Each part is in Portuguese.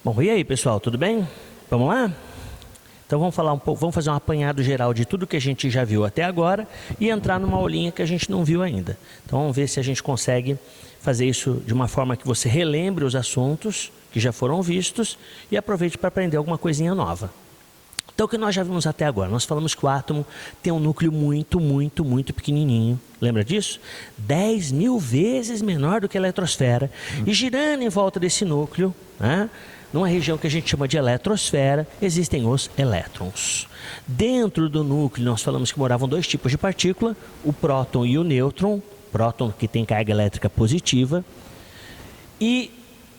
Bom, e aí pessoal, tudo bem? Vamos lá? Então vamos falar um pouco, vamos fazer um apanhado geral de tudo que a gente já viu até agora e entrar numa aulinha que a gente não viu ainda. Então vamos ver se a gente consegue fazer isso de uma forma que você relembre os assuntos que já foram vistos e aproveite para aprender alguma coisinha nova. Então o que nós já vimos até agora? Nós falamos que o átomo tem um núcleo muito pequenininho. Lembra disso? 10.000 vezes menor do que a eletrosfera. E girando em volta desse núcleo, né, numa região que a gente chama de eletrosfera, existem os elétrons. Dentro do núcleo nós falamos que moravam dois tipos de partícula, o próton e o nêutron. Próton que tem carga elétrica positiva. E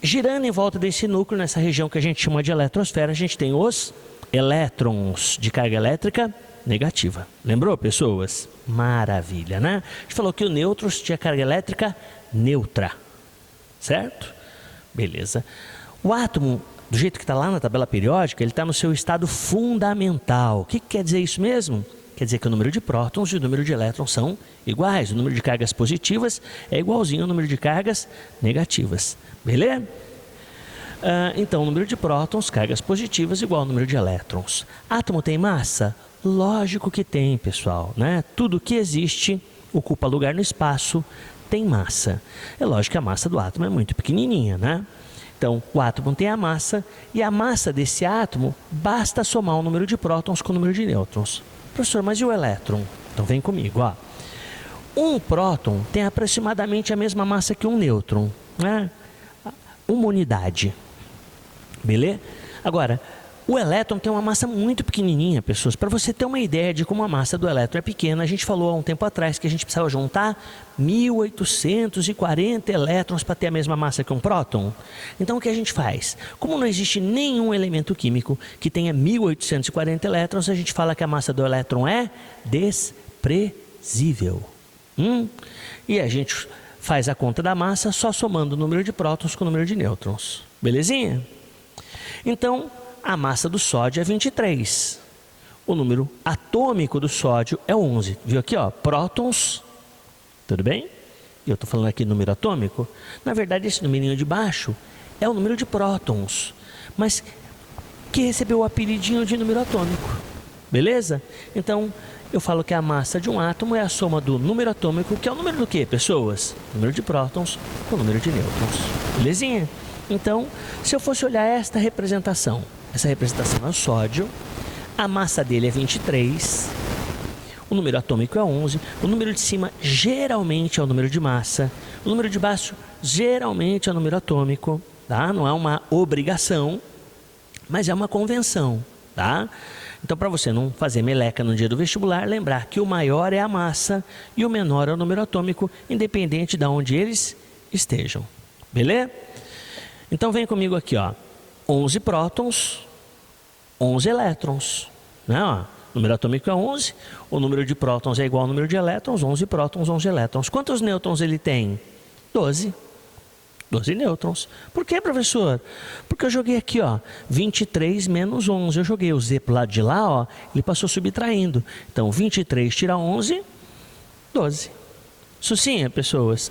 girando em volta desse núcleo, nessa região que a gente chama de eletrosfera, a gente tem os elétrons de carga elétrica negativa. Lembrou, pessoas? Maravilha, né? A gente falou que o nêutron tinha carga elétrica neutra, certo? Beleza. O átomo, do jeito que está lá na tabela periódica, ele está no seu estado fundamental. O que quer dizer isso mesmo? Quer dizer que o número de prótons e o número de elétrons são iguais. O número de cargas positivas é igualzinho ao número de cargas negativas. Beleza? Então, o número de prótons, cargas positivas, igual ao número de elétrons. Átomo tem massa? Lógico que tem, pessoal, né? Tudo que existe, ocupa lugar no espaço, tem massa. É lógico que a massa do átomo é muito pequenininha, né? Então, o átomo tem a massa, e a massa desse átomo, basta somar o número de prótons com o número de nêutrons. Professor, mas e o elétron? Então, vem comigo, ó. Um próton tem aproximadamente a mesma massa que um nêutron, né? Uma unidade. Beleza? Agora, o elétron tem uma massa muito pequenininha, pessoas. Para você ter uma ideia de como a massa do elétron é pequena, a gente falou há um tempo atrás que a gente precisava juntar 1.840 elétrons para ter a mesma massa que um próton. Então, o que a gente faz? Como não existe nenhum elemento químico que tenha 1.840 elétrons, a gente fala que a massa do elétron é desprezível. E a gente faz a conta da massa só somando o número de prótons com o número de nêutrons. Belezinha? Então, a massa do sódio é 23. O número atômico do sódio é 11. Viu aqui, ó? Prótons. Tudo bem? Eu estou falando aqui número atômico. Na verdade, esse numerinho de baixo é o número de prótons, mas que recebeu o apelidinho de número atômico. Beleza? Então, eu falo que a massa de um átomo é a soma do número atômico, que é o número do quê, pessoas? Número de prótons com o número de nêutrons. Belezinha? Então, se eu fosse olhar essa representação é o sódio, a massa dele é 23, o número atômico é 11, o número de cima geralmente é o número de massa, o número de baixo geralmente é o número atômico, tá? Não é uma obrigação, mas é uma convenção, tá? Então, para você não fazer meleca no dia do vestibular, lembrar que o maior é a massa e o menor é o número atômico, independente de onde eles estejam. Beleza? Então, vem comigo aqui, ó. 11 prótons, 11 elétrons. Né? Ó, o número atômico é 11, o número de prótons é igual ao número de elétrons, 11 prótons, 11 elétrons. Quantos nêutrons ele tem? 12. 12 nêutrons. Por que, professor? Porque eu joguei aqui, ó, 23 menos 11. Eu joguei o Z para o lado de lá, ó, ele passou subtraindo. Então, 23 tira 11, 12. Sucinha, pessoas?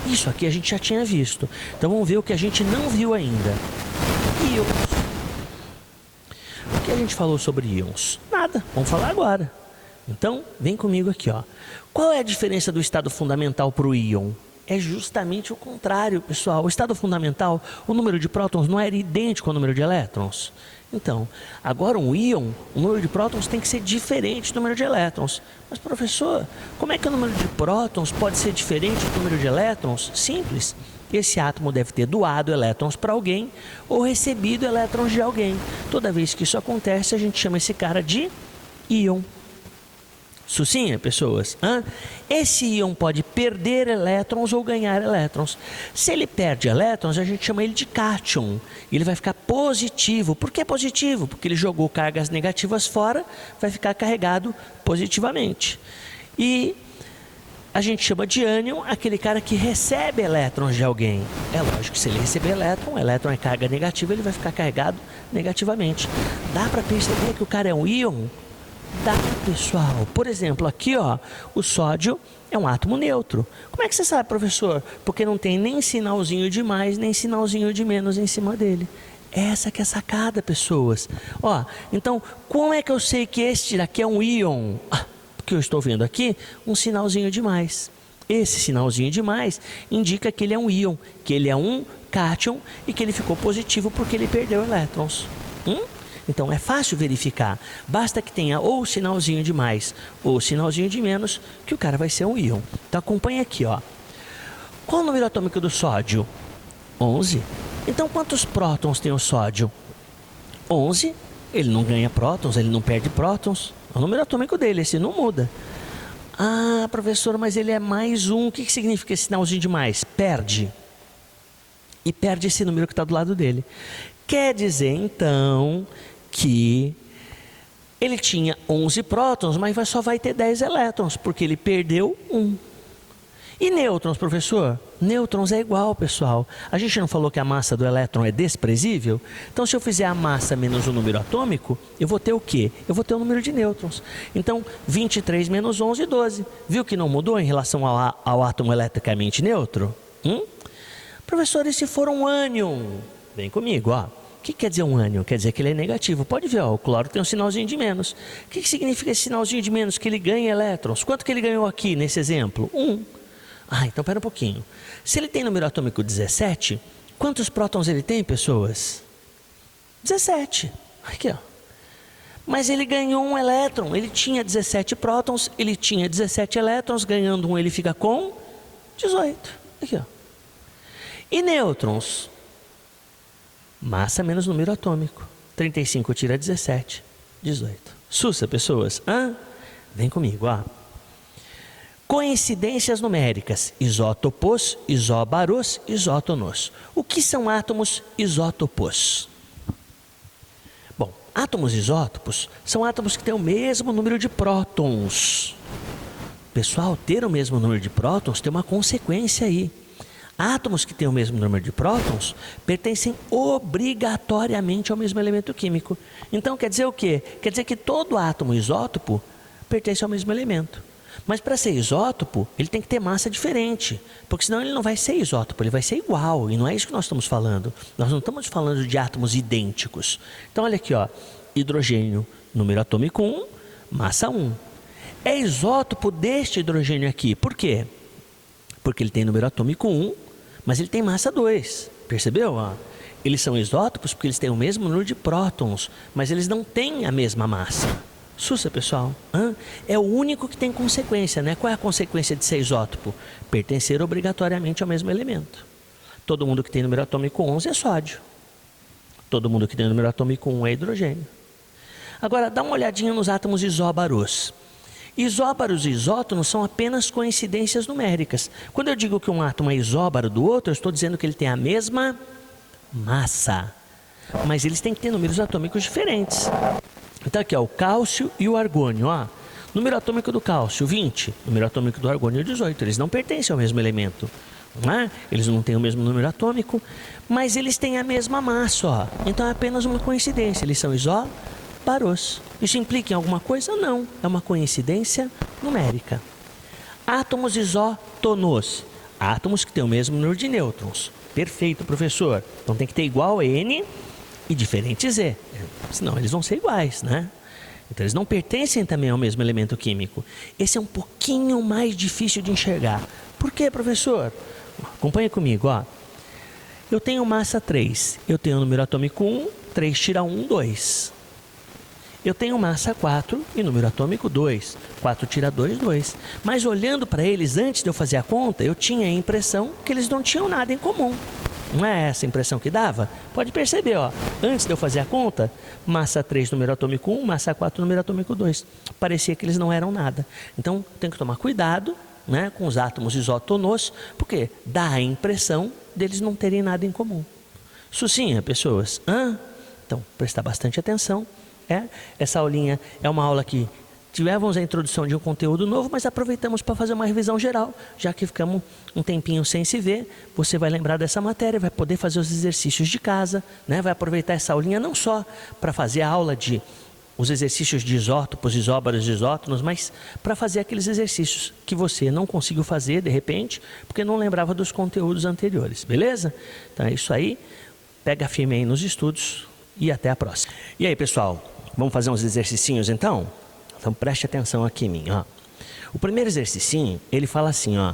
Isso aqui a gente já tinha visto. Então, vamos ver o que a gente não viu ainda. Íons. O que a gente falou sobre íons? Nada. Vamos falar agora. Então, vem comigo aqui, ó. Qual é a diferença do estado fundamental para o íon? É justamente o contrário, pessoal. O estado fundamental, o número de prótons não era idêntico ao número de elétrons. Então, agora um íon, o número de prótons tem que ser diferente do número de elétrons. Mas, professor, como é que o número de prótons pode ser diferente do número de elétrons? Simples. Esse átomo deve ter doado elétrons para alguém ou recebido elétrons de alguém. Toda vez que isso acontece, a gente chama esse cara de íon. Sucinha, pessoas? Esse íon pode perder elétrons ou ganhar elétrons. Se ele perde elétrons, a gente chama ele de cátion. E ele vai ficar positivo. Por que positivo? Porque ele jogou cargas negativas fora, vai ficar carregado positivamente. E a gente chama de ânion aquele cara que recebe elétrons de alguém. É lógico que se ele receber elétron é carga negativa, ele vai ficar carregado negativamente. Dá para perceber que o cara é um íon? Dá, pessoal. Por exemplo, aqui, ó, o sódio é um átomo neutro. Como é que você sabe, professor? Porque não tem nem sinalzinho de mais, nem sinalzinho de menos em cima dele. Essa que é a sacada, pessoas. Ó, então, como é que eu sei que este daqui é um íon? Porque eu estou vendo aqui um sinalzinho de mais. Esse sinalzinho de mais indica que ele é um íon, que ele é um cátion e que ele ficou positivo porque ele perdeu elétrons. Então, é fácil verificar. Basta que tenha ou sinalzinho de mais ou sinalzinho de menos, que o cara vai ser um íon. Então, acompanha aqui, ó. Qual o número atômico do sódio? 11. Então, quantos prótons tem o sódio? 11. Ele não ganha prótons, ele não perde prótons. É o número atômico dele, esse não muda. Ah, professor, mas ele é mais um. O que significa esse sinalzinho de mais? Perde. E perde esse número que está do lado dele. Quer dizer, então, que ele tinha 11 prótons, mas só vai ter 10 elétrons, porque ele perdeu 1. E nêutrons, professor? Nêutrons é igual, pessoal. A gente não falou que a massa do elétron é desprezível? Então, se eu fizer a massa menos o número atômico, eu vou ter o quê? Eu vou ter o número de nêutrons. Então, 23 menos 11, 12. Viu que não mudou em relação ao átomo eletricamente neutro? Professor, e se for um ânion? Vem comigo, ó. O que quer dizer um ânion? Quer dizer que ele é negativo. Pode ver, ó, o cloro tem um sinalzinho de menos. O que significa esse sinalzinho de menos? Que ele ganha elétrons. Quanto que ele ganhou aqui nesse exemplo? 1. Então pera um pouquinho. Se ele tem número atômico 17, quantos prótons ele tem, pessoas? 17. Aqui, ó. Mas ele ganhou um elétron. Ele tinha 17 prótons, ele tinha 17 elétrons, ganhando um ele fica com 18. Aqui, ó. E nêutrons? Massa menos número atômico. 35 tira 17, 18. Sussa, pessoas. Vem comigo, ó. Coincidências numéricas, isótopos, isóbaros, isótonos. O que são átomos isótopos? Bom, átomos isótopos são átomos que têm o mesmo número de prótons. Pessoal, ter o mesmo número de prótons tem uma consequência aí. Átomos que têm o mesmo número de prótons pertencem obrigatoriamente ao mesmo elemento químico. Então, quer dizer o quê? Quer dizer que todo átomo isótopo pertence ao mesmo elemento. Mas para ser isótopo, ele tem que ter massa diferente, porque senão ele não vai ser isótopo, ele vai ser igual, e não é isso que nós estamos falando. Nós não estamos falando de átomos idênticos. Então olha aqui, ó, hidrogênio, número atômico 1, massa 1. É isótopo deste hidrogênio aqui, por quê? Porque ele tem número atômico 1, mas ele tem massa 2, percebeu? Eles são isótopos porque eles têm o mesmo número de prótons, mas eles não têm a mesma massa. Sussa, pessoal. É o único que tem consequência, né? Qual é a consequência de ser isótopo? Pertencer obrigatoriamente ao mesmo elemento. Todo mundo que tem número atômico 11 é sódio. Todo mundo que tem número atômico 1 é hidrogênio. Agora, dá uma olhadinha nos átomos isóbaros. Isóbaros e isótonos são apenas coincidências numéricas. Quando eu digo que um átomo é isóbaro do outro, eu estou dizendo que ele tem a mesma massa. Mas eles têm que ter números atômicos diferentes. Então aqui, ó, o cálcio e o argônio, ó. Número atômico do cálcio, 20. Número atômico do argônio, 18. Eles não pertencem ao mesmo elemento, não é? Eles não têm o mesmo número atômico, mas eles têm a mesma massa, ó. Então é apenas uma coincidência. Eles são isóbaros. Isso implica em alguma coisa? Não. É uma coincidência numérica. Átomos isótonos. Átomos que têm o mesmo número de nêutrons. Perfeito, professor. Então tem que ter igual a N e diferente Z. Senão eles vão ser iguais, né? Então eles não pertencem também ao mesmo elemento químico. Esse é um pouquinho mais difícil de enxergar. Por quê, professor? Acompanha comigo, ó. Eu tenho massa 3. Eu tenho número atômico 1. 3 tira 1, 2. Eu tenho massa 4 e número atômico 2. 4 tira 2, 2. Mas olhando para eles, antes de eu fazer a conta, eu tinha a impressão que eles não tinham nada em comum. Não é essa a impressão que dava? Pode perceber, ó. Antes de eu fazer a conta, massa 3, número atômico 1, massa 4, número atômico 2. Parecia que eles não eram nada. Então, tem que tomar cuidado, né, com os átomos isótonos, porque dá a impressão deles não terem nada em comum. Sucinha, pessoas? Então, prestar bastante atenção. Essa aulinha é uma aula que tivemos a introdução de um conteúdo novo, mas aproveitamos para fazer uma revisão geral, já que ficamos um tempinho sem se ver. Você vai lembrar dessa matéria, vai poder fazer os exercícios de casa, né? Vai aproveitar essa aulinha não só para fazer a aula de os exercícios de isótopos, isóbaros e isótonos, mas para fazer aqueles exercícios que você não conseguiu fazer de repente, porque não lembrava dos conteúdos anteriores, beleza? Então é isso aí. pega firme aí nos estudos e até a próxima. E aí, pessoal, vamos fazer uns exercicinhos então? Então preste atenção aqui em mim, ó. O primeiro exercicinho, ele fala assim, ó,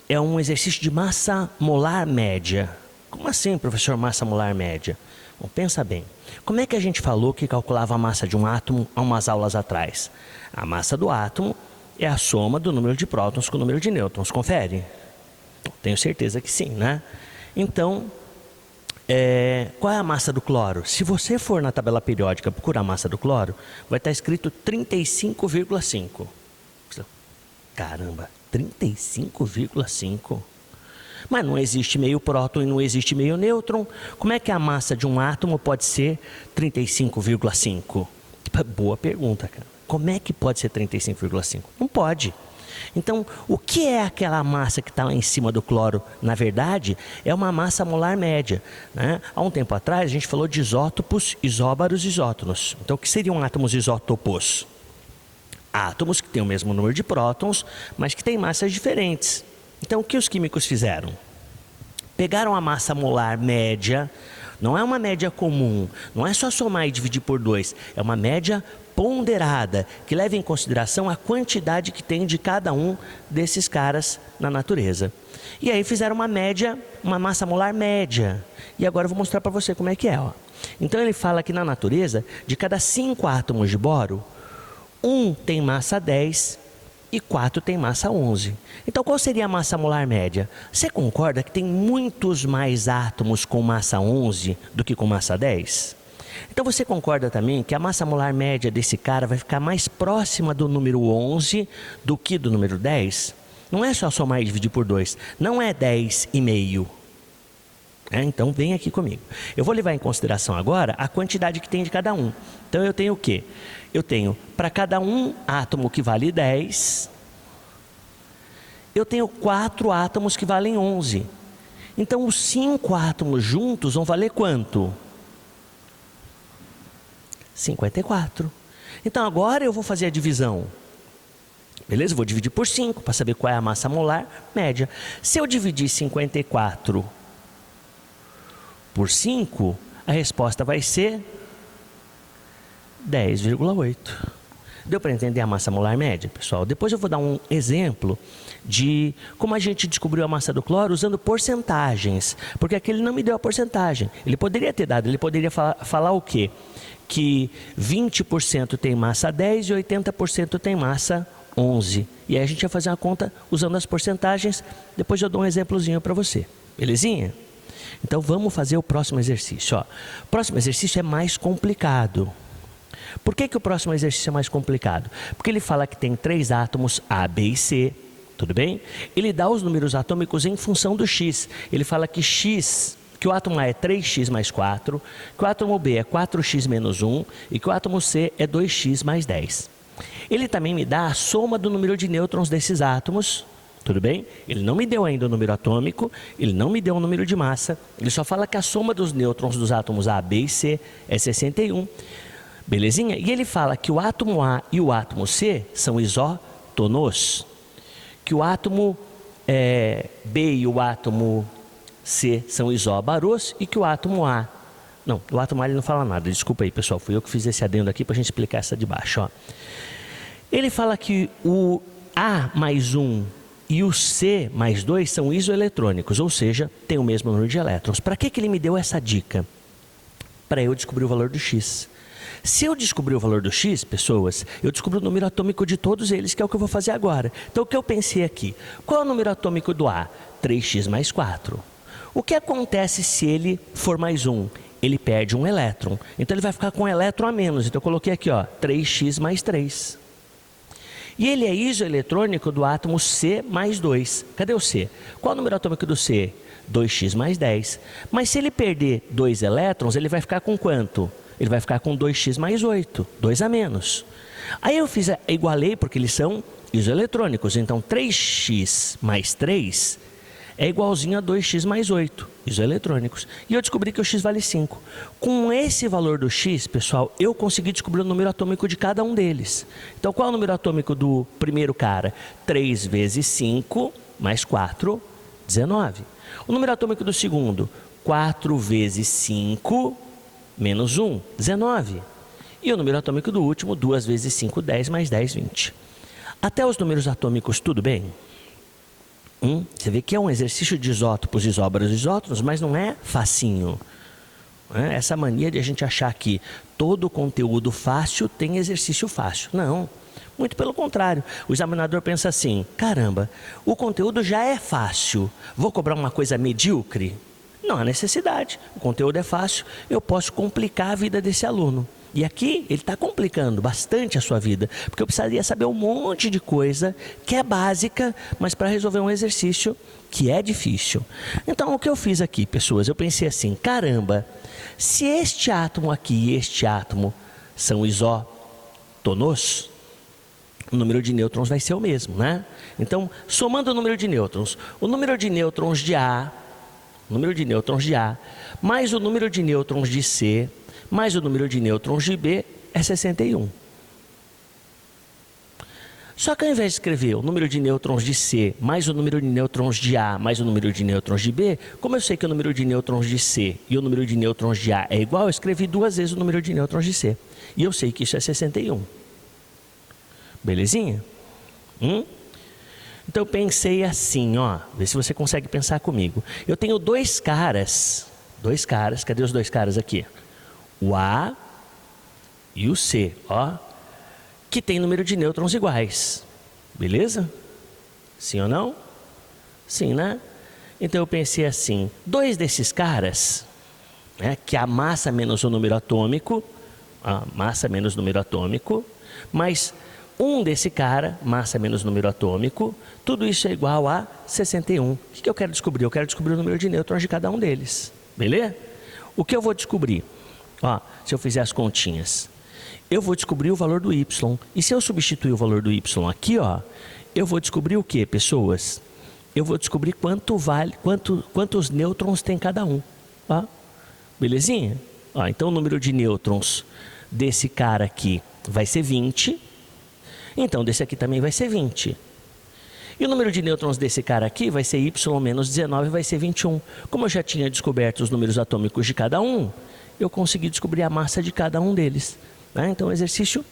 é um exercício de massa molar média. Como assim, professor, massa molar média? Bom, pensa bem. Como é que a gente falou que calculava a massa de um átomo há umas aulas atrás? A massa do átomo é a soma do número de prótons com o número de nêutrons. Confere? Tenho certeza que sim, né? Então, qual é a massa do cloro? Se você for na tabela periódica procurar a massa do cloro, vai estar escrito 35,5. Caramba, 35,5? Mas não existe meio próton e não existe meio nêutron. Como é que a massa de um átomo pode ser 35,5? Boa pergunta, cara. Como é que pode ser 35,5? Não pode. Então, o que é aquela massa que está lá em cima do cloro? Na verdade, é uma massa molar média, né? Há um tempo atrás, a gente falou de isótopos, isóbaros e isótonos. Então, o que seriam átomos isótopos? Átomos que têm o mesmo número de prótons, mas que têm massas diferentes. Então, o que os químicos fizeram? Pegaram a massa molar média, não é uma média comum, não é só somar e dividir por 2, é uma média ponderada, que leva em consideração a quantidade que tem de cada um desses caras na natureza. E aí fizeram uma média, uma massa molar média. E agora eu vou mostrar para você como é que é. Ó. Então ele fala que na natureza, de cada 5 átomos de boro, 1 tem massa 10 e 4 tem massa 11. Então qual seria a massa molar média? Você concorda que tem muitos mais átomos com massa 11 do que com massa 10? Então você concorda também que a massa molar média desse cara vai ficar mais próxima do número 11 do que do número 10? Não é só somar e dividir por 2, não é 10,5. Então vem aqui comigo. Eu vou levar em consideração agora a quantidade que tem de cada um. Então eu tenho o quê? Eu tenho para cada um átomo que vale 10, eu tenho 4 átomos que valem 11. Então os 5 átomos juntos vão valer quanto? 54. Então agora eu vou fazer a divisão. Beleza? Eu vou dividir por 5 para saber qual é a massa molar média. Se eu dividir 54 por 5, a resposta vai ser 10,8. Deu para entender a massa molar média, pessoal? Depois eu vou dar um exemplo de como a gente descobriu a massa do cloro usando porcentagens. Porque aqui ele não me deu a porcentagem. Ele poderia ter dado, ele poderia falar o quê? Que 20% tem massa 10 e 80% tem massa 11. E aí a gente vai fazer uma conta usando as porcentagens. Depois eu dou um exemplozinho para você. Belezinha? Então vamos fazer o próximo exercício. Ó. O próximo exercício é mais complicado. Por que o próximo exercício é mais complicado? Porque ele fala que tem 3 átomos A, B e C. Tudo bem? Ele dá os números atômicos em função do X. Ele fala que o átomo A é 3x mais 4, que o átomo B é 4x menos 1 e que o átomo C é 2x mais 10. Ele também me dá a soma do número de nêutrons desses átomos, tudo bem? Ele não me deu ainda o número atômico, ele não me deu o número de massa, ele só fala que a soma dos nêutrons dos átomos A, B e C é 61. Belezinha? E ele fala que o átomo A e o átomo C são isótonos, que o átomo B e o átomo C são isóbaros e que o átomo A... Não, do átomo A ele não fala nada, desculpa aí pessoal, fui eu que fiz esse adendo aqui para a gente explicar essa de baixo. Ó. Ele fala que o A mais 1 e o C mais 2 são isoeletrônicos, ou seja, tem o mesmo número de elétrons. Para que ele me deu essa dica? Para eu descobrir o valor do X. Se eu descobrir o valor do X, pessoas, eu descubro o número atômico de todos eles, que é o que eu vou fazer agora. Então o que eu pensei aqui? Qual é o número atômico do A? 3x mais 4. O que acontece se ele for mais 1? Ele perde um elétron. Então ele vai ficar com um elétron a menos. Então eu coloquei aqui, ó, 3x mais 3. E ele é isoeletrônico do átomo C mais 2. Cadê o C? Qual é o número atômico do C? 2x mais 10. Mas se ele perder 2 elétrons, ele vai ficar com quanto? Ele vai ficar com 2x mais 8, 2 a menos. Aí eu igualei porque eles são isoeletrônicos. Então 3x mais 3 é igualzinho a 2x mais 8, isoeletrônicos. E eu descobri que o x vale 5. Com esse valor do x, pessoal, eu consegui descobrir o número atômico de cada um deles. Então qual é o número atômico do primeiro cara? 3 vezes 5 mais 4, 19. O número atômico do segundo? 4 vezes 5 menos 1, 19. E o número atômico do último, 2 vezes 5, 10, mais 10, 20. Até os números atômicos, tudo bem? Você vê que é um exercício de isótopos, isóbaros, isótonos, mas não é facinho. Essa mania de a gente achar que todo conteúdo fácil tem exercício fácil. Não, muito pelo contrário. O examinador pensa assim, caramba, o conteúdo já é fácil, vou cobrar uma coisa medíocre? Não há necessidade, o conteúdo é fácil, eu posso complicar a vida desse aluno. E aqui ele está complicando bastante a sua vida, porque eu precisaria saber um monte de coisa que é básica, mas para resolver um exercício que é difícil. Então o que eu fiz aqui, pessoas, eu pensei assim, caramba, se este átomo aqui e este átomo são isótonos, o número de nêutrons vai ser o mesmo, né? Então, somando o número de nêutrons de A, mais o número de nêutrons de C, mais o número de nêutrons de B é 61. Só que ao invés de escrever o número de nêutrons de C, mais o número de nêutrons de A, mais o número de nêutrons de B, como eu sei que o número de nêutrons de C e o número de nêutrons de A é igual, eu escrevi 2 vezes o número de nêutrons de C. E eu sei que isso é 61. Belezinha? Então eu pensei assim, ó, vê se você consegue pensar comigo. Eu tenho dois caras, cadê os dois caras aqui? O A e o C, ó, que tem número de nêutrons iguais, beleza? Sim ou não? Sim, né? Então eu pensei assim, dois desses caras, né, que a massa menos o número atômico, mas um desse cara, massa menos número atômico, tudo isso é igual a 61. O que eu quero descobrir? Eu quero descobrir o número de nêutrons de cada um deles, beleza? O que eu vou descobrir? Ó, se eu fizer as continhas, eu vou descobrir o valor do Y. E se eu substituir o valor do Y aqui, ó, eu vou descobrir o que, pessoas? Eu vou descobrir quantos nêutrons tem cada um. Ó, belezinha? Ó, então o número de nêutrons desse cara aqui vai ser 20. Então desse aqui também vai ser 20. E o número de nêutrons desse cara aqui vai ser Y menos 19, vai ser 21. Como eu já tinha descoberto os números atômicos de cada um, eu consegui descobrir a massa de cada um deles. Né? Então, é um exercício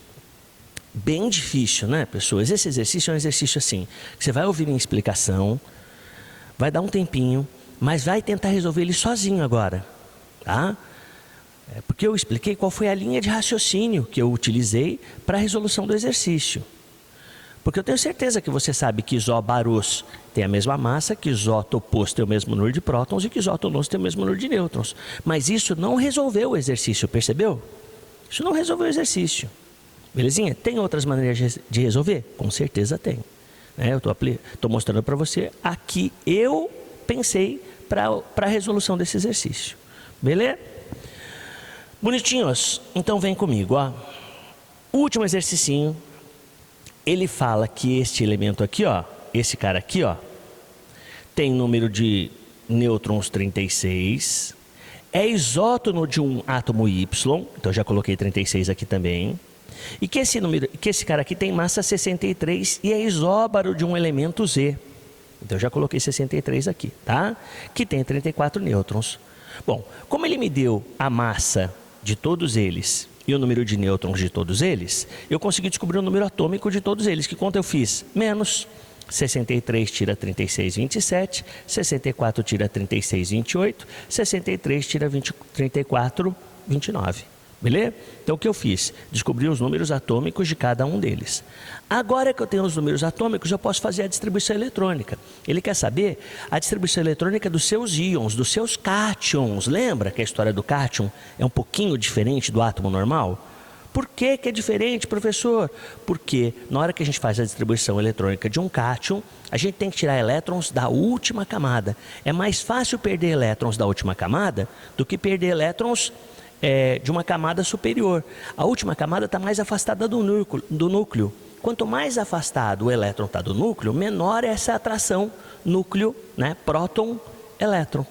bem difícil, né, pessoas? Esse exercício é um exercício assim, que você vai ouvir minha explicação, vai dar um tempinho, mas vai tentar resolver ele sozinho agora, tá? Porque eu expliquei qual foi a linha de raciocínio que eu utilizei para a resolução do exercício. Porque eu tenho certeza que você sabe que isóbaros tem a mesma massa, que isótopos tem o mesmo número de prótons e que isótonos tem o mesmo número de nêutrons. Mas isso não resolveu o exercício, percebeu? Isso não resolveu o exercício. Belezinha? Tem outras maneiras de resolver? Com certeza tem. Eu estou mostrando para você aqui eu pensei para a resolução desse exercício. Beleza? Bonitinhos? Então vem comigo. Ó. O último exercicinho. Ele fala que este elemento aqui, ó, esse cara aqui, ó, tem número de nêutrons 36, é isótono de um átomo Y, então já coloquei 36 aqui também, e que esse cara aqui tem massa 63 e é isóbaro de um elemento Z. Então já coloquei 63 aqui, tá? Que tem 34 nêutrons. Bom, como ele me deu a massa de todos eles e o número de nêutrons de todos eles, eu consegui descobrir o número atômico de todos eles. Que conta eu fiz? Menos 63 tira 36, 27, 64 tira 36, 28, 63 tira 34, 29. Beleza? Então o que eu fiz? Descobri os números atômicos de cada um deles. Agora que eu tenho os números atômicos, eu posso fazer a distribuição eletrônica. Ele quer saber a distribuição eletrônica dos seus íons, dos seus cátions. Lembra que a história do cátion é um pouquinho diferente do átomo normal? Por que é diferente, professor? Porque na hora que a gente faz a distribuição eletrônica de um cátion, a gente tem que tirar elétrons da última camada. É mais fácil perder elétrons da última camada do que perder elétrons de uma camada superior. A última camada está mais afastada do núcleo. Quanto mais afastado o elétron está do núcleo, menor é essa atração núcleo, né, próton-elétron.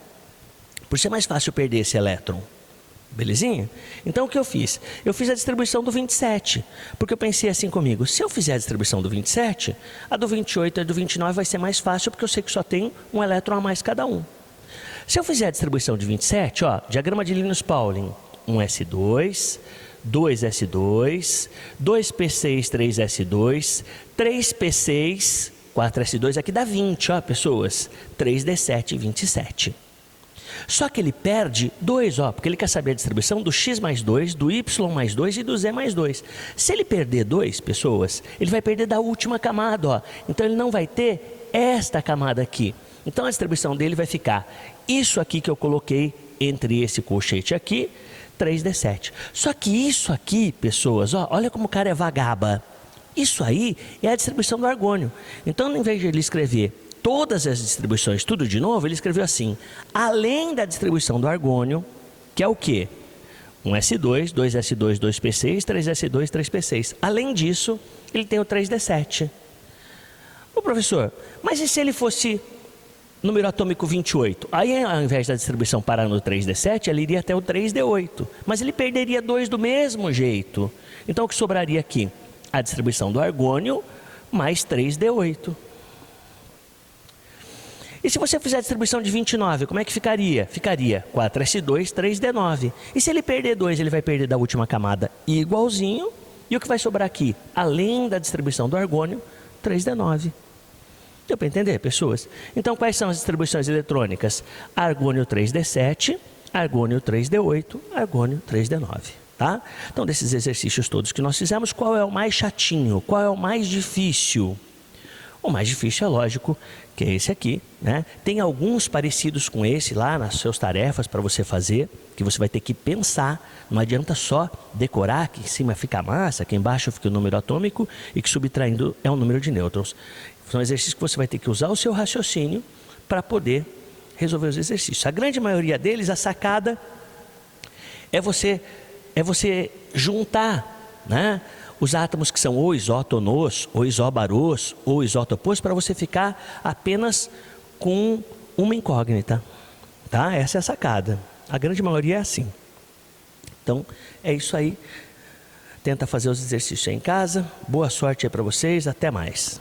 Por isso é mais fácil perder esse elétron. Belezinha? Então o que eu fiz? Eu fiz a distribuição do 27, porque eu pensei assim comigo, se eu fizer a distribuição do 27, a do 28 e a do 29 vai ser mais fácil, porque eu sei que só tem um elétron a mais cada um. Se eu fizer a distribuição de 27, ó, diagrama de Linus-Pauling, 1s2, 2s2, 2p6, 3s2, 3p6, 4s2, aqui dá 20, ó, pessoas, 3d7, 27. Só que ele perde 2, ó, porque ele quer saber a distribuição do x mais 2, do y mais 2 e do z mais 2. Se ele perder 2, pessoas, ele vai perder da última camada, ó. Então ele não vai ter esta camada aqui. Então a distribuição dele vai ficar isso aqui que eu coloquei entre esse colchete aqui, 3d7. Só que isso aqui, pessoas, ó, olha como o cara é vagaba. Isso aí é a distribuição do argônio. Então, em vez de ele escrever todas as distribuições, tudo de novo, ele escreveu assim: além da distribuição do argônio, que é o quê? 1s2, 2s2, 2p6, 3s2, 3p6. Além disso, ele tem o 3d7. Ô professor, mas e se ele fosse número atômico 28? Aí, ao invés da distribuição parar no 3d7, ele iria até o 3d8. Mas ele perderia 2 do mesmo jeito. Então, o que sobraria aqui? A distribuição do argônio mais 3d8. E se você fizer a distribuição de 29, como é que ficaria? Ficaria 4s2, 3d9. E se ele perder 2, ele vai perder da última camada igualzinho. E o que vai sobrar aqui? Além da distribuição do argônio, 3d9. Deu para entender, pessoas? Então, quais são as distribuições eletrônicas? Argônio 3d7, argônio 3d8, argônio 3d9. Tá? Então, desses exercícios todos que nós fizemos, qual é o mais chatinho? Qual é o mais difícil? O mais difícil é lógico que é esse aqui, né? Tem alguns parecidos com esse lá nas suas tarefas para você fazer, que você vai ter que pensar. Não adianta só decorar que em cima fica a massa, aqui embaixo fica o número atômico e que subtraindo é o número de nêutrons. São exercícios que você vai ter que usar o seu raciocínio para poder resolver os exercícios. A grande maioria deles, a sacada é você juntar, né, os átomos que são ou isótonos, ou isóbaros, ou isótopos, para você ficar apenas com uma incógnita. Tá? Essa é a sacada. A grande maioria é assim. Então, é isso aí. Tenta fazer os exercícios aí em casa. Boa sorte aí para vocês. Até mais.